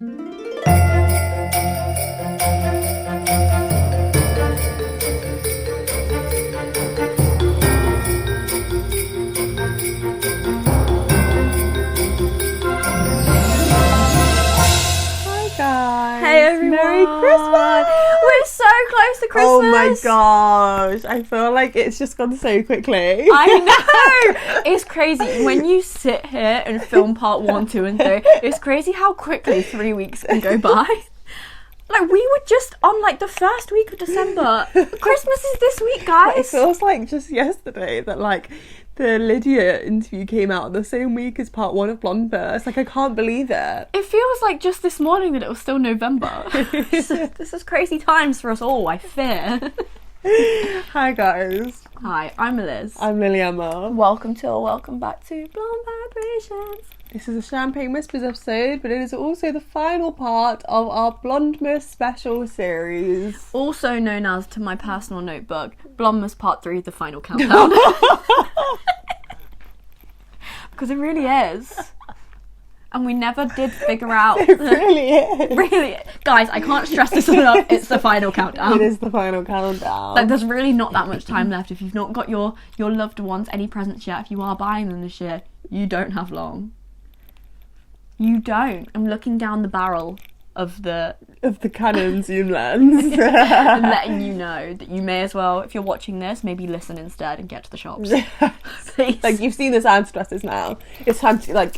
Hey everyone! Merry Christmas! We're so close to Christmas! Oh my gosh, I feel like it's just gone so quickly. I know! It's crazy. When you sit here and film part 1, 2 and 3, it's crazy how quickly 3 weeks can go by. Like, we were just on, like, the first week of December. Christmas is this week, guys! It feels like just yesterday that, like, the Lydia interview came out the same week as part 1 of Blondeburst. Like, I can't believe it. It feels like just this morning that it was still November. This is crazy times for us all, I fear. Hi, guys. Hi, I'm Liz. I'm Lily Emma. Welcome back to Blonde Vibrations. This is a Champagne Whispers episode, but it is also the final part of our Blondemas special series. Also known as, to my personal notebook, Blondemas Part 3, the final countdown. Because it really is. And we never did figure out... It really is. Really, guys, I can't stress this enough, it's the final countdown. It is the final countdown. Like, there's really not that much time left. If you've not got your loved ones any presents yet, if you are buying them this year, you don't have long. You don't. I'm looking down the barrel of the Canon zoom lens and letting you know that you may as well, if you're watching this, maybe listen instead and get to the shops. Please. Like, you've seen the Santa dresses now. It's time to, like...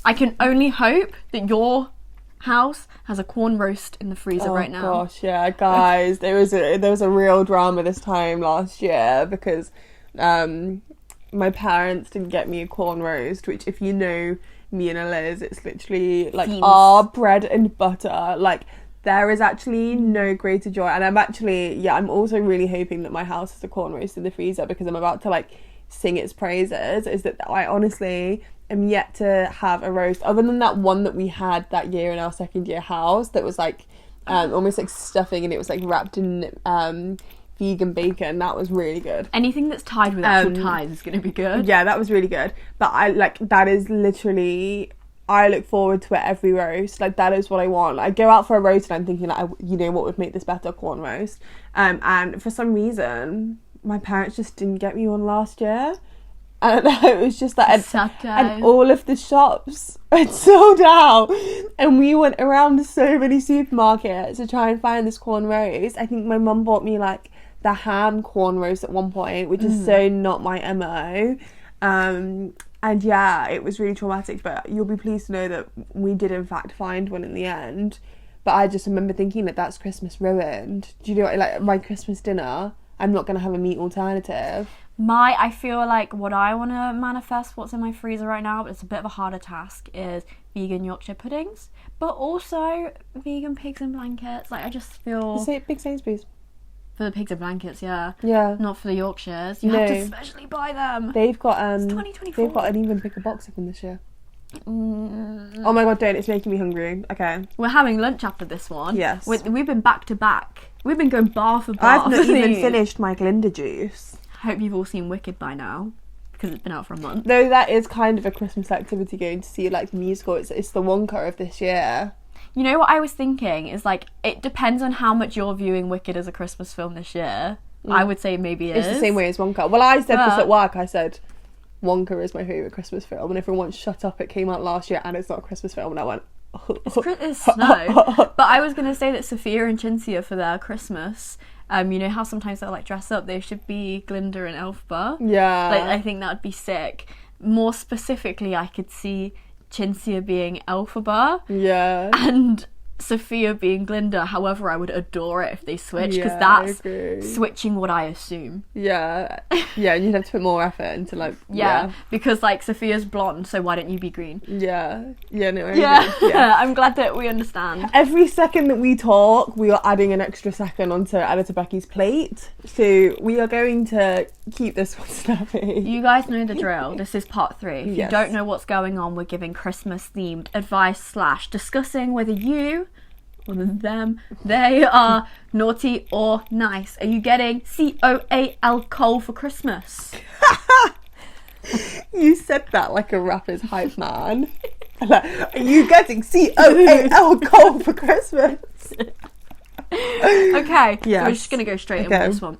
I can only hope that your house has a corn roast in the freezer right now. Oh gosh, yeah, guys, there was a real drama this time last year because my parents didn't get me a corn roast, which, if you know me and Liz, it's literally like our bread and butter. Like, there is actually no greater joy, and I'm also really hoping that my house has a corn roast in the freezer because I'm about to, like, sing its praises. Is that I honestly am yet to have a roast other than that one that we had that year in our second year house that was like almost like stuffing, and it was like wrapped in vegan bacon. That was really good. Anything that's tied with actual ties is going to be good. Yeah, that was really good. But that is literally, I look forward to it every roast. Like, that is what I want. I go out for a roast and I'm thinking, like, you know what would make this better? Corn roast. And for some reason, my parents just didn't get me one last year. And it was just that, and all of the shops had sold out, and we went around so many supermarkets to try and find this corn roast. I think my mum bought me, like, the ham corn roast at one point, which is so not my MO. And yeah, it was really traumatic, but you'll be pleased to know that we did in fact find one in the end. But I just remember thinking that that's Christmas ruined. Do you know, like, my Christmas dinner, I'm not going to have a meat alternative. I feel like what I want to manifest, what's in my freezer right now, but it's a bit of a harder task, is vegan Yorkshire puddings, but also vegan pigs in blankets. Like, I just feel... Big Sainsbury's. For the pigs in blankets, yeah. Yeah. Not for the Yorkshires. You have to specially buy them. They've got... it's 2024. They've got an even bigger box of them this year. Oh my god, don't. It's making me hungry. Okay. We're having lunch after this one. Yes. We've been back to back. We've been going bar for bar. I've not even finished my Glinda juice. I hope you've all seen Wicked by now, because it's been out for a month. Though that is kind of a Christmas activity, going to see, like, the musical. It's the Wonka of this year. You know what I was thinking is, like, it depends on how much you're viewing Wicked as a Christmas film this year. I would say maybe it's the same way as Wonka. Well, I said this at work. I said Wonka is my favourite Christmas film, and everyone shut up. It came out last year and it's not a Christmas film, and I went... It's snow. But I was going to say that Sophia and Cinzia, for their Christmas... you know how sometimes they'll, like, dress up? They should be Glinda and Elphaba. Yeah. Like, I think that would be sick. More specifically, I could see Cinzia being Elphaba. Yeah. And Sophia being Glinda. However, I would adore it if they switch, because that's switching what I assume. Yeah. Yeah, and you'd have to put more effort into, like... Yeah, because, like, Sophia's blonde, so why don't you be green? Yeah. Yeah, no, I agree. Yeah, I'm glad that we understand. Every second that we talk, we are adding an extra second onto Editor Becky's plate. So we are going to keep this one snappy. You guys know the drill. This is part 3. If Yes. you don't know what's going on, we're giving Christmas-themed advice / discussing whether you... or them, they are naughty or nice. Are you getting COAL coal for Christmas? You said that like a rapper's hype man. Like, are you getting COAL gold for Christmas? Okay, Yes. so we're just gonna go straight in with this one.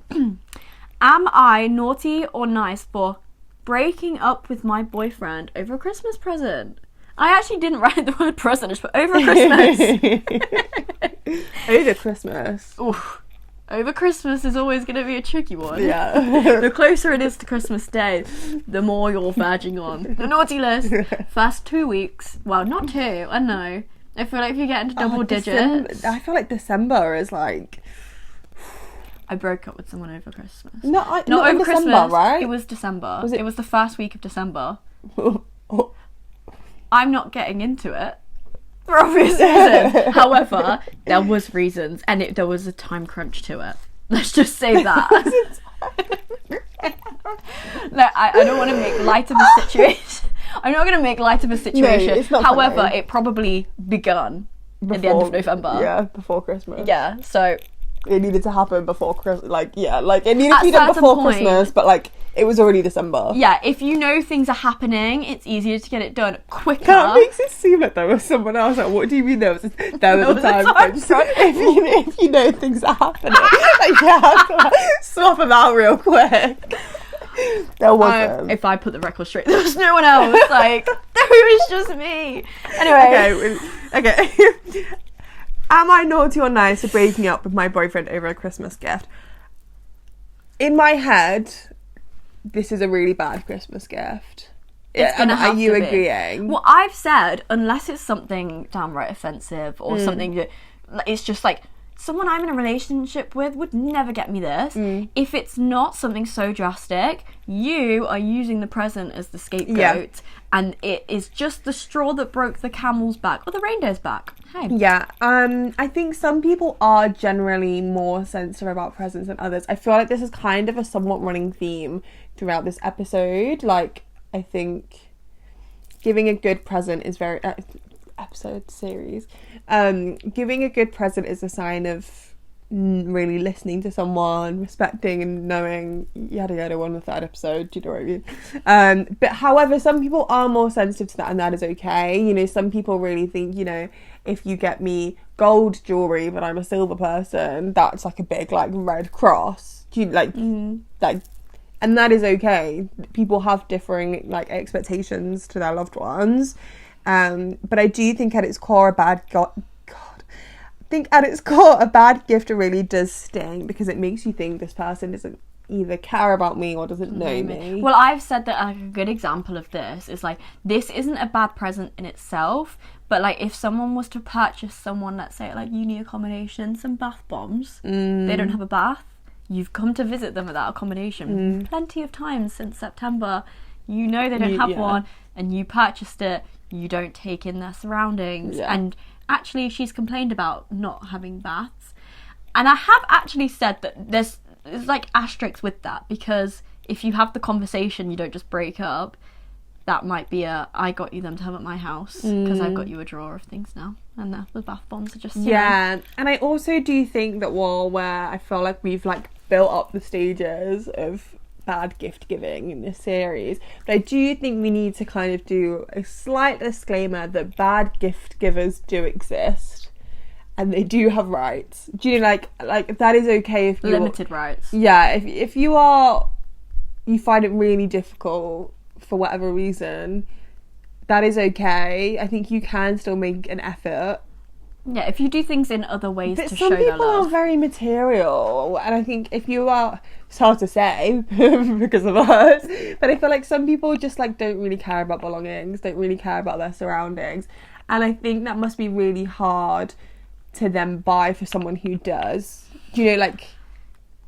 Am I naughty or nice for breaking up with my boyfriend over a Christmas present? I actually didn't write the word present, I just put over Christmas. Over Christmas. Oof. Over Christmas is always going to be a tricky one. Yeah. The closer it is to Christmas Day, the more you're verging on the naughty list. First 2 weeks. Well, not 2. I don't know. I feel like if you get into double digits. I feel like December is like. I broke up with someone over Christmas. Not over in December, Christmas, right? It was December. Was it was the first week of December. I'm not getting into it. For obvious reasons. However, there was reasons, and there was a time crunch to it. Let's just say that. No, I don't want to make light of a situation. I'm not going to make light of a situation. No, it's not However, funny. it probably begun at the end of November. Yeah, before Christmas. Yeah, so It needed to happen before Christmas. Like, yeah, like it needed At to be done certain before point- Christmas, but like it was already December. yeah, if you know things are happening, it's easier to get it done quicker. That makes it seem like there was someone else. Like, what do you mean there was There was a time a time crunch? crunch. If you know things are happening, like, yeah, I have to, like, swap them out real quick. There wasn't. If I put the record straight, there was no one else. Like, it was just me. Anyway. Okay. Am I naughty or nice for breaking up with my boyfriend over a Christmas gift? In my head, this is a really bad Christmas gift. It's gonna have Are you to be. agreeing? Well, I've said, unless it's something downright offensive or something that it's just like, someone I'm in a relationship with would never get me this. If it's not something so drastic, you are using the present as the scapegoat, and it is just the straw that broke the camel's back or the reindeer's back. Hey. Yeah, I think some people are generally more sensitive about presents than others. I feel like this is kind of a somewhat running theme throughout this episode. Like, I think giving a good present is very series. Giving a good present is a sign of really listening to someone, respecting and knowing yada yada. 1 the 3rd episode, do you know what I mean? But however, some people are more sensitive to that, and that is okay. You know, some people really think, you know, if you get me gold jewelry but I'm a silver person, that's like a big like red cross. Do you like like? And that is okay. People have differing like expectations to their loved ones. But I do think at its core a bad gift really does sting, because it makes you think this person doesn't either care about me or doesn't know me. Well, I've said that like a good example of this is like, this isn't a bad present in itself, but like if someone was to purchase someone, let's say like uni accommodation, some bath bombs, they don't have a bath, you've come to visit them without accommodation plenty of times since September, you know they don't have one, and you purchased it, you don't take in their surroundings, and actually she's complained about not having baths, and I have actually said that there's like asterisks with that, because if you have the conversation, you don't just break up, that might be I got you them to have at my house because I've got you a drawer of things now, and the bath bombs are just and I also do think that where I feel like we've like built up the stages of bad gift giving in this series, but I do think we need to kind of do a slight disclaimer that bad gift givers do exist and they do have rights. Do you know, like that is okay if you limited rights. Yeah, if you find it really difficult for whatever reason, that is okay. I think you can still make an effort. Yeah, if you do things in other ways But to some show their people love. are very material, and I think if you are, it's hard to say because of us, but I feel like some people just like don't really care about belongings, don't really care about their surroundings, and I think that must be really hard to then buy for someone who does. Do you know, like,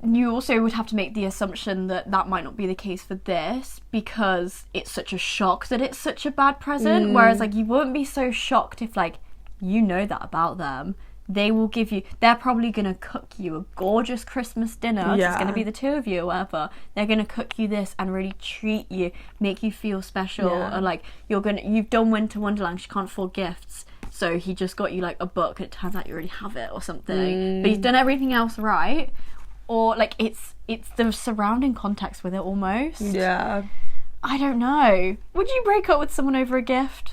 you also would have to make the assumption that that might not be the case for this, because it's such a shock that it's such a bad present, whereas like you wouldn't be so shocked if like you know that about them. They're probably going to cook you a gorgeous Christmas dinner. It's going to be the 2 of you or whatever. They're going to cook you this and really treat you, make you feel special. Or like you've done Winter Wonderland, you can't afford gifts, so he just got you like a book and it turns out you already have it or something. But he's done everything else right. Or like it's the surrounding context with it almost. yeah. I don't know. Would you break up with someone over a gift?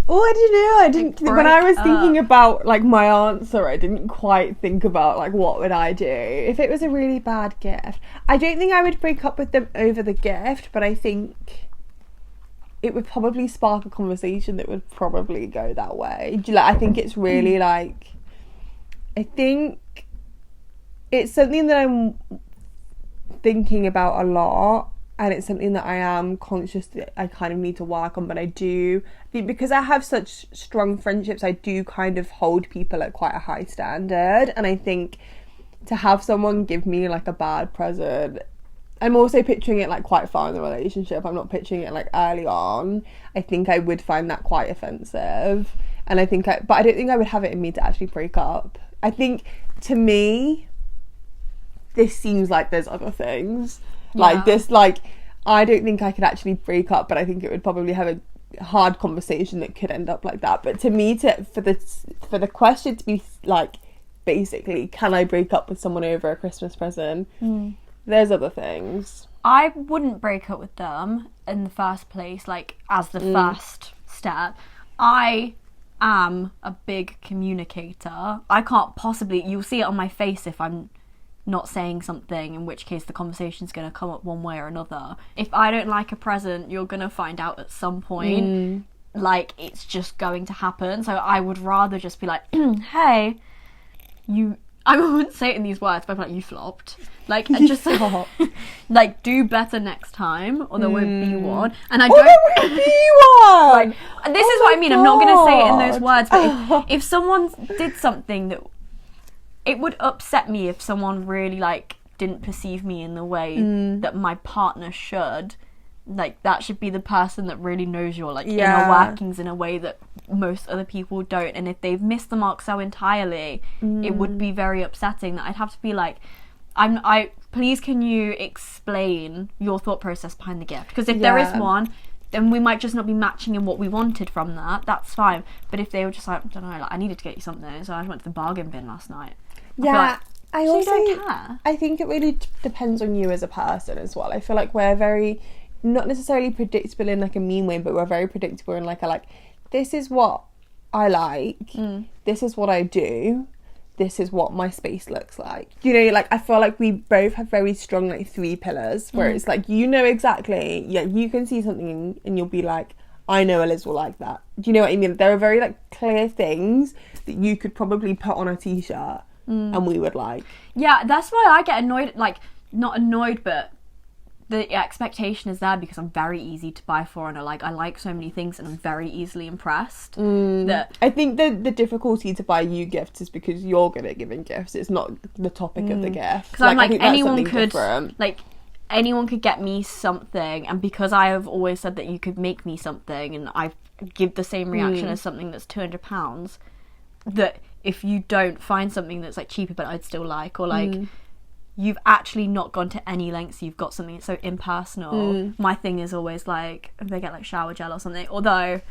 Oh, I don't know. I didn't. Like, When I was break thinking up. about like my answer, I didn't quite think about like what would I do if it was a really bad gift. I don't think I would break up with them over the gift, but I think it would probably spark a conversation that would probably go that way. Do you like? I think it's really like. I think it's something that I'm thinking about a lot. And it's something that I am conscious that I kind of need to work on, but I think because I have such strong friendships, I do kind of hold people at quite a high standard. And I think to have someone give me like a bad present, I'm also picturing it like quite far in the relationship. I'm not picturing it like early on. I think I would find that quite offensive. And but I don't think I would have it in me to actually break up. I think to me, this seems like there's other things. Like this, like I don't think I could actually break up, but I think it would probably have a hard conversation that could end up like that. But to me, for the question to be like, basically, can I break up with someone over a Christmas present? There's other things. I wouldn't break up with them in the first place, like as the first step. I am a big communicator. I can't possibly. You'll see it on my face if I'm not saying something, in which case the conversation's going to come up one way or another. If I don't like a present, you're going to find out at some point. Like, it's just going to happen. So I would rather just be like, hey, I wouldn't say it in these words, but I'd be like, you flopped. Like, just like, do better next time, or there won't be one. And I don't. There won't be one. Like, this is what I mean. I'm not going to say it in those words, but if someone did something that, it would upset me if someone really like didn't perceive me in the way that my partner should. Like, that should be the person that really knows your like inner workings in a way that most other people don't. And if they've missed the mark so entirely, it would be very upsetting. That I'd have to be like, please can you explain your thought process behind the gift? Because if there is one, then we might just not be matching in what we wanted from that. That's fine. But if they were just like, I don't know, like, I needed to get you something, so I went to the bargain bin last night. Yeah, I so also you don't care. I think it really depends on you as a person as well. I feel like we're very, not necessarily predictable in like a mean way, but we're very predictable in like this is what I like, this is what I do, this is what my space looks like. You know, like I feel like we both have very strong like 3 pillars where it's like, you know exactly, you can see something and you'll be like, I know Eliz will like that. Do you know what I mean? There are very like clear things that you could probably put on a t-shirt and we would like. Yeah, that's why I get annoyed, like, not annoyed, but the expectation is there because I'm very easy to buy for, and I like so many things, and I'm very easily impressed. That I think the difficulty to buy you gifts is because you're good at giving gifts. It's not the topic of the gift. Because I'm I like, think that's anyone something could different. like, anyone could get me something, and because I have always said that you could make me something, and I give the same reaction as something that's £200, that if you don't find something that's like cheaper but I'd still like, or like you've actually not gone to any lengths, you've got something that's so impersonal. My thing is always like, if they get like shower gel or something, although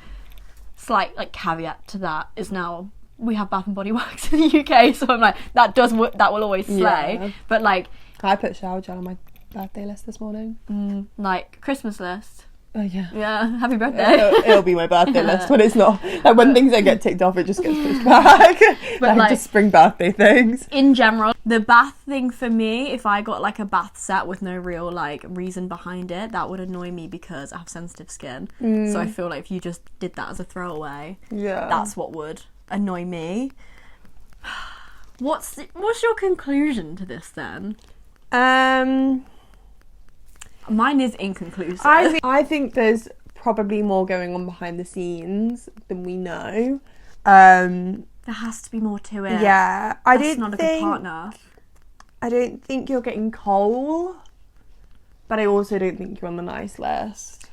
slight like caveat to that is now we have Bath and Body Works in the UK, so I'm like, that will always slay. But like, I put shower gel on my birthday list this morning. like Christmas list. Oh yeah. Yeah, happy birthday. It'll be my birthday list when it's not. Like when things don't get ticked off, it just gets pushed back. But like just spring birthday things. In general, the bath thing for me, if I got like a bath set with no real like reason behind it, that would annoy me because I have sensitive skin. So I feel like if you just did that as a throwaway, that's what would annoy me. What's your conclusion to this then? Mine is inconclusive. I think there's probably more going on behind the scenes than we know. There has to be more to it. Yeah, That's not a good partner. I don't think you're getting coal, but I also don't think you're on the nice list.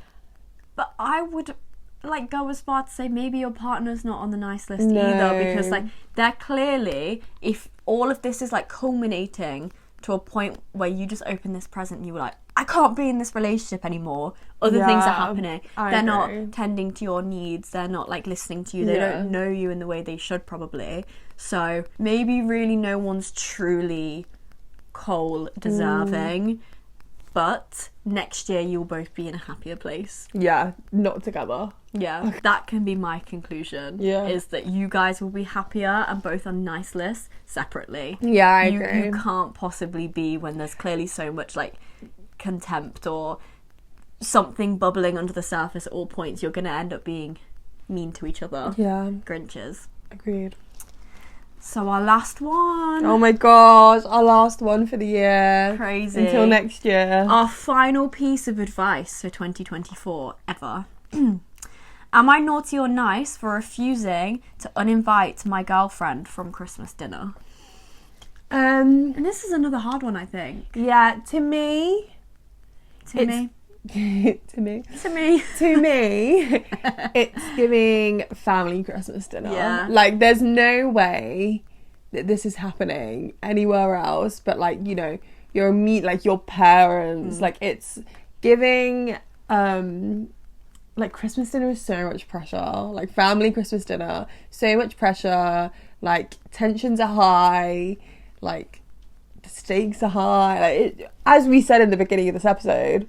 But I would like go as far to say maybe your partner's not on the nice list either, because like they're clearly, if all of this is like culminating to a point where you just open this present and you were like, I can't be in this relationship anymore, other things are happening, they're not tending to your needs, they're not like listening to you, they don't know you in the way they should probably, so maybe really no one's truly coal deserving, but next year you'll both be in a happier place. Yeah, not together. Yeah, that can be my conclusion. Yeah. Is that you guys will be happier and both on nice lists separately. Yeah, I agree. You can't possibly be when there's clearly so much like contempt or something bubbling under the surface at all points. You're going to end up being mean to each other. Yeah. Grinches. Agreed. So our last one. Oh my gosh, our last one for the year. Crazy. Until next year. Our final piece of advice for 2024 ever. Am I naughty or nice for refusing to uninvite my girlfriend from Christmas dinner? And this is another hard one, I think. Yeah, to me, To me, it's giving family Christmas dinner. Yeah. Like, there's no way that this is happening anywhere else, but like, you know, your parents, like it's giving, like Christmas dinner is so much pressure, like family Christmas dinner, so much pressure, like tensions are high, like the stakes are high, like as we said in the beginning of this episode,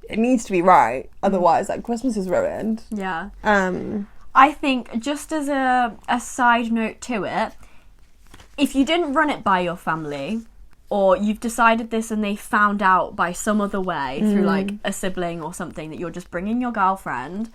it needs to be right, otherwise like Christmas is ruined. Yeah. I think just as a side note to it, if you didn't run it by your family, or you've decided this and they found out by some other way through like a sibling or something that you're just bringing your girlfriend,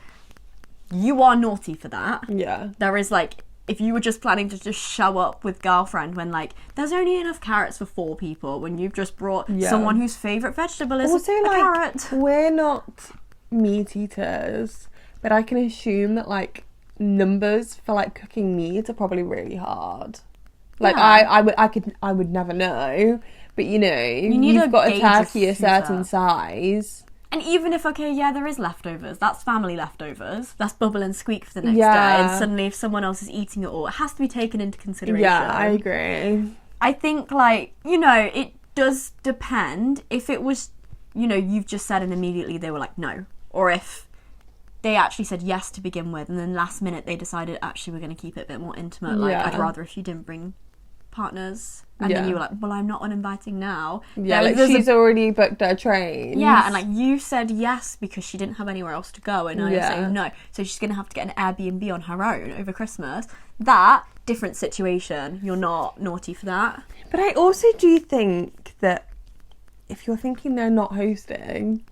you are naughty for that. Yeah. There is like, if you were just planning to just show up with girlfriend when like there's only enough carrots for 4 people, when you've just brought someone whose favourite vegetable is also, a like, carrot. We're not meat eaters, but I can assume that like numbers for like cooking meat are probably really hard. Like I would never know, but you know, you've got a turkey a certain size. And even if, okay, yeah, there is leftovers, that's family leftovers, that's bubble and squeak for the next day, Yeah. and suddenly if someone else is eating it all, it has to be taken into consideration. Yeah, I agree. I think, like, you know, it does depend. If it was, you know, you've just said and immediately they were like, no. Or if they actually said yes to begin with, and then last minute they decided, actually, we're going to keep it a bit more intimate. Like, I'd rather if you didn't bring partners. And then you were like, well, I'm not uninviting now. Yeah, like she's already booked her train. Yeah, and like you said yes because she didn't have anywhere else to go, and now you're saying no. So she's going to have to get an Airbnb on her own over Christmas. That, different situation. You're not naughty for that. But I also do think that if you're thinking they're not hosting,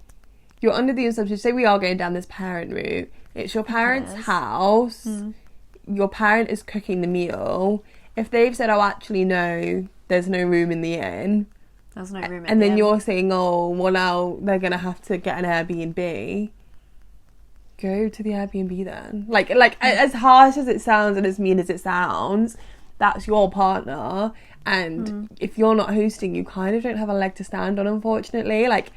you're under the assumption, say we are going down this parent route, it's your parents' house, your parent is cooking the meal. If they've said, oh, actually, no, there's no room in the inn. There's no room in the inn. And then you're saying, oh, well, now they're going to have to get an Airbnb. Go to the Airbnb then. Like as harsh as it sounds and as mean as it sounds, that's your partner. And if you're not hosting, you kind of don't have a leg to stand on, unfortunately. Like,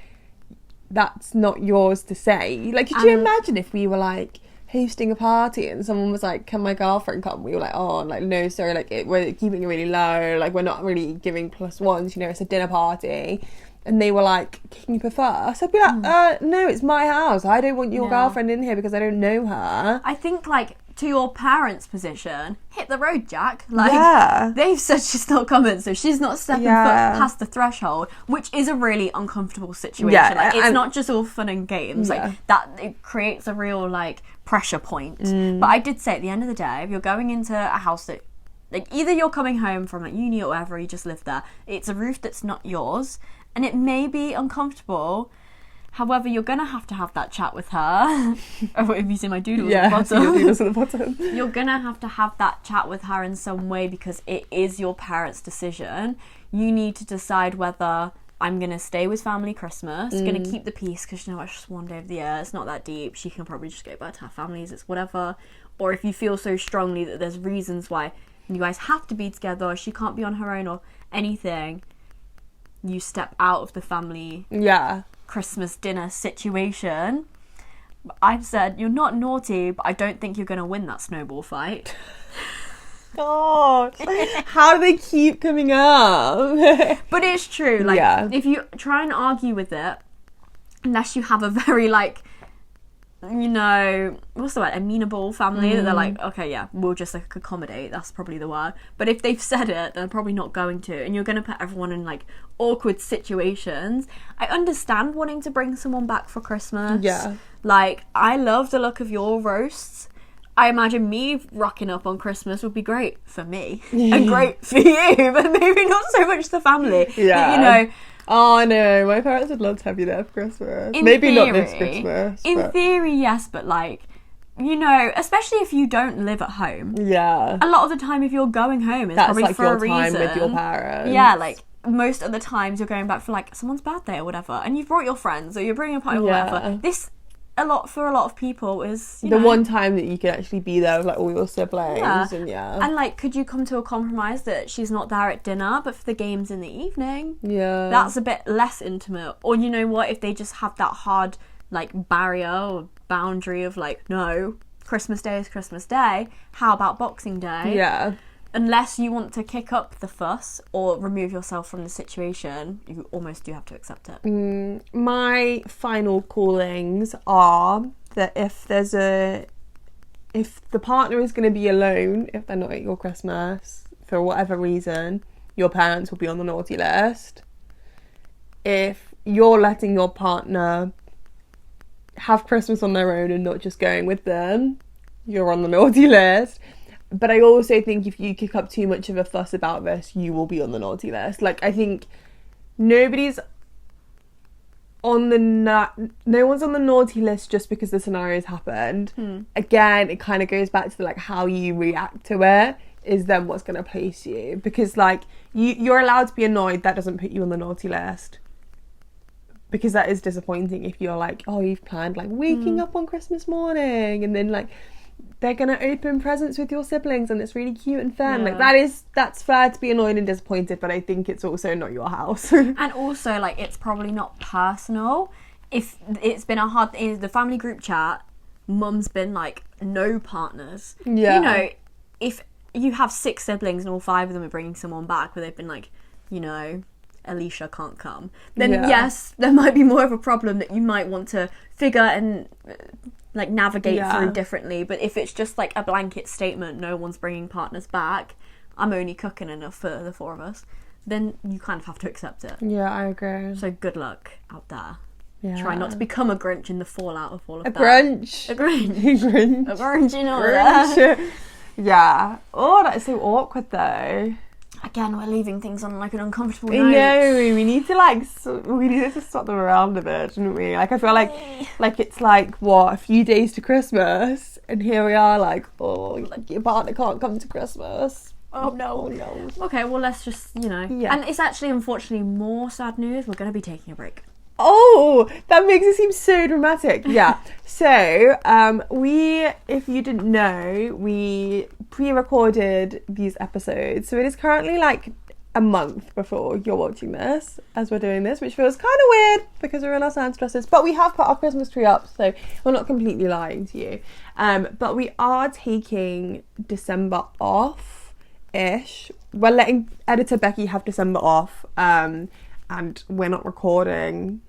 that's not yours to say. Like, could you imagine if we were, like, hosting a party and someone was like, can my girlfriend come? We were like, oh, like, no, sorry, like, we're keeping it really low, like, we're not really giving +1s, you know, it's a dinner party. And they were like, can you prefer? So I'd be like, no, it's my house, I don't want your girlfriend in here because I don't know her. I think, like, to your parents' position, hit the road, Jack. Like, they've said she's not coming, so she's not stepping foot past the threshold, which is a really uncomfortable situation. Yeah, like, it's not just all fun and games. Like, that, it creates a real, like, pressure point. But I did say at the end of the day, if you're going into a house that, like, either you're coming home from, like, uni or whatever, you just live there, it's a roof that's not yours, and it may be uncomfortable. However, you're going to have that chat with her. Oh, if you see my doodles at the bottom. Yeah, doodles at the bottom. You're going to have that chat with her in some way because it is your parents' decision. You need to decide whether I'm going to stay with family Christmas, going to keep the peace because, you know, it's just one day of the year. It's not that deep. She can probably just go back to her families. It's whatever. Or if you feel so strongly that there's reasons why you guys have to be together or she can't be on her own or anything, you step out of the family Christmas dinner situation. I've said you're not naughty, but I don't think you're going to win that snowball fight. God, how do they keep coming up? But it's true. Like, if you try and argue with it, unless you have a very, like, you know, what's the word, amenable family, that they're like, okay, yeah, we'll just like accommodate, that's probably the word. But if they've said it, they're probably not going to, and you're going to put everyone in like awkward situations. I understand wanting to bring someone back for Christmas. Yeah. Like, I love the look of your roasts. I imagine me rocking up on Christmas would be great for me and great for you, but maybe not so much the family. Yeah. But, you know, oh no, my parents would love to have you there for Christmas. Maybe not this Christmas. In theory, yes, but like, you know, especially if you don't live at home. Yeah. A lot of the time, if you're going home, it's That's probably like for your a reason. time with your parents. Yeah, like most of the times you're going back for like someone's birthday or whatever, and you've brought your friends or you're bringing a party or whatever. This for a lot of people is the one time that you can actually be there with like all your siblings. Yeah. And like, could you come to a compromise that she's not there at dinner but for the games in the evening? Yeah. That's a bit less intimate. Or you know what, if they just have that hard like barrier or boundary of like, no, Christmas Day is Christmas Day, how about Boxing Day? Yeah. Unless you want to kick up the fuss or remove yourself from the situation, you almost do have to accept it. My final callings are that if the partner is going to be alone, if they're not at your Christmas for whatever reason, your parents will be on the naughty list. If you're letting your partner have Christmas on their own and not just going with them, you're on the naughty list. But I also think if you kick up too much of a fuss about this, you will be on the naughty list. Like, I think nobody's on the no one's on the naughty list just because the scenario's happened. Again, it kind of goes back to the, like, how you react to it is then what's going to place you. Because like you're allowed to be annoyed, that doesn't put you on the naughty list. Because that is disappointing if you're like, oh, you've planned like waking up on Christmas morning and then like they're gonna open presents with your siblings and it's really cute and fun. Like that's fair to be annoyed and disappointed, but I think it's also not your house. And also, like, it's probably not personal. If it's been a hard in the family group chat, mum's been like, no partners. Yeah. You know, if you have 6 siblings and all 5 of them are bringing someone back, where they've been like, you know, Alicia can't come, then yes, there might be more of a problem that you might want to figure and like navigate through differently. But if it's just like a blanket statement, no one's bringing partners back, I'm only cooking enough for the 4 of us, then you kind of have to accept it. Yeah, I agree. So good luck out there. Yeah. Try not to become a Grinch in the fallout of all of that. Grinch. A Grinch. Grinch. A Grinch in all Grinch. that. Yeah. Oh, that's so awkward though. Again, we're leaving things on like an uncomfortable I note. know, we need to like we needed to swap them around a bit, didn't we? Like, I feel like it's like what, a few days to Christmas, and here we are like, oh, like your partner can't come to Christmas. Oh no. Okay, well, let's just, you know. Yeah. And it's actually, unfortunately, more sad news. We're going to be taking a break. Oh, that makes it seem so dramatic. Yeah. So, if you didn't know, we pre-recorded these episodes. So it is currently like a month before you're watching this, as we're doing this, which feels kind of weird because we're in our Santa dresses. But we have put our Christmas tree up, so we're not completely lying to you. But we are taking December off-ish. We're letting editor Becky have December off, and we're not recording.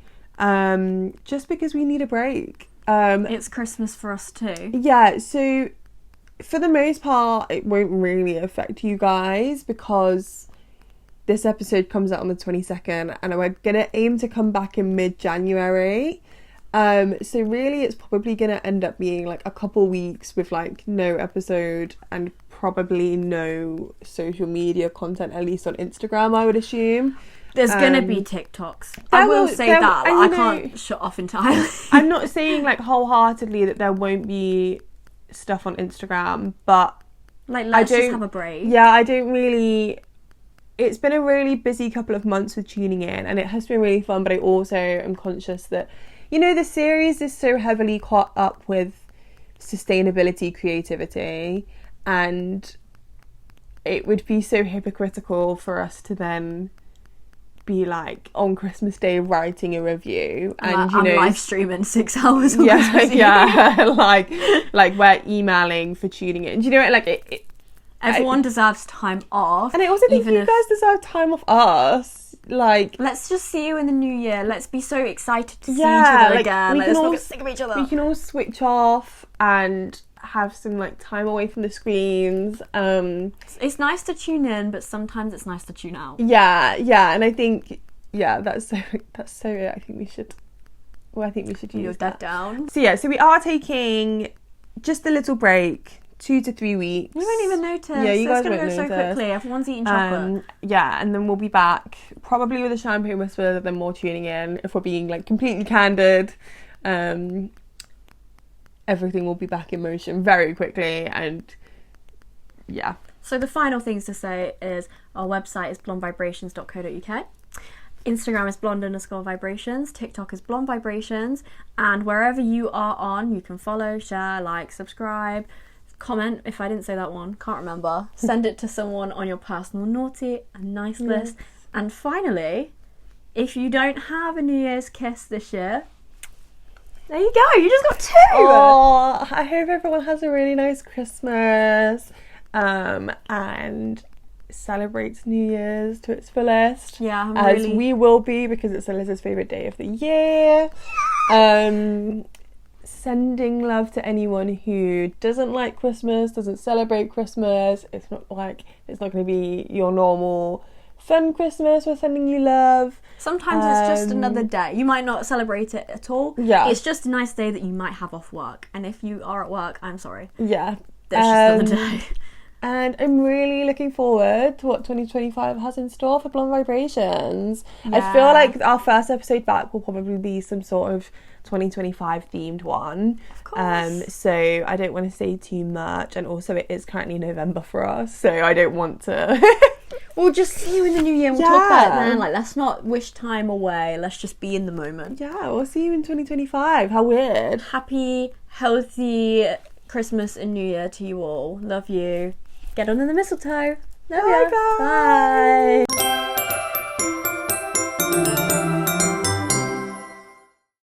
Just because we need a break. It's Christmas for us too. Yeah, so for the most part, it won't really affect you guys because this episode comes out on the 22nd and we're going to aim to come back in mid-January. So really it's probably going to end up being like a couple weeks with like no episode and probably no social media content, at least on Instagram, I would assume. There's going to be TikToks. I will say that. I can't shut off entirely. I'm not saying like wholeheartedly that there won't be stuff on Instagram, but like, let's just have a break. Yeah, I don't really... It's been a really busy couple of months with tuning in and it has been really fun, but I also am conscious that, you know, the series is so heavily caught up with sustainability, creativity, and it would be so hypocritical for us to then be like on Christmas Day writing a review and you know, live streaming 6 hours on Christmas Eve. like we're emailing for tuning in. Do you know what, like everyone deserves time off, and I also think you guys deserve time off us. like, let's just see you in the new year. Let's be so excited to see each yeah, other like, again. we Let's can not all get sick of each other. we can all switch off and have some like time away from the screens. It's nice to tune in, but sometimes it's nice to tune out. Yeah, and I think that's so I think we should use You're dead down. So we are taking just a little break, 2 to 3 weeks. You won't even notice. Yeah, you guys it's gonna won't go so notice. quickly. Everyone's eating chocolate. Yeah, and then we'll be back probably with a champagne whisper, then more tuning in. If we're being like completely candid, everything will be back in motion very quickly, and yeah. So the final things to say is our website is blondevibrations.co.uk. Instagram is blonde_vibrations, TikTok is blonde vibrations, and wherever you are on, you can follow, share, like, subscribe, comment. If I didn't say that one, can't remember. Send it to someone on your personal naughty and nice list. And finally, if you don't have a New Year's kiss this year, there you go. You just got 2. Oh, I hope everyone has a really nice Christmas, and celebrates New Year's to its fullest. Yeah, as we will be, because it's Alyssa's favourite day of the year. Sending love to anyone who doesn't like Christmas, doesn't celebrate Christmas. It's not going to be your normal fun Christmas. We're sending you love. Sometimes it's just another day. You might not celebrate it at all. Yeah. It's just a nice day that you might have off work. And if you are at work, I'm sorry. Yeah. There's just another day. And I'm really looking forward to what 2025 has in store for Blonde Vibrations. Yeah. I feel like our first episode back will probably be some sort of 2025 themed one. Of course. So I don't want to say too much, and also it is currently November for us, so I don't want to. We'll just see you in the new year and we'll talk about it then. Like, let's not wish time away. Let's just be in the moment. Yeah, we'll see you in 2025. How weird. Happy, healthy Christmas and New Year to you all. Love you. Get under the mistletoe. Love you. Bye. Bye.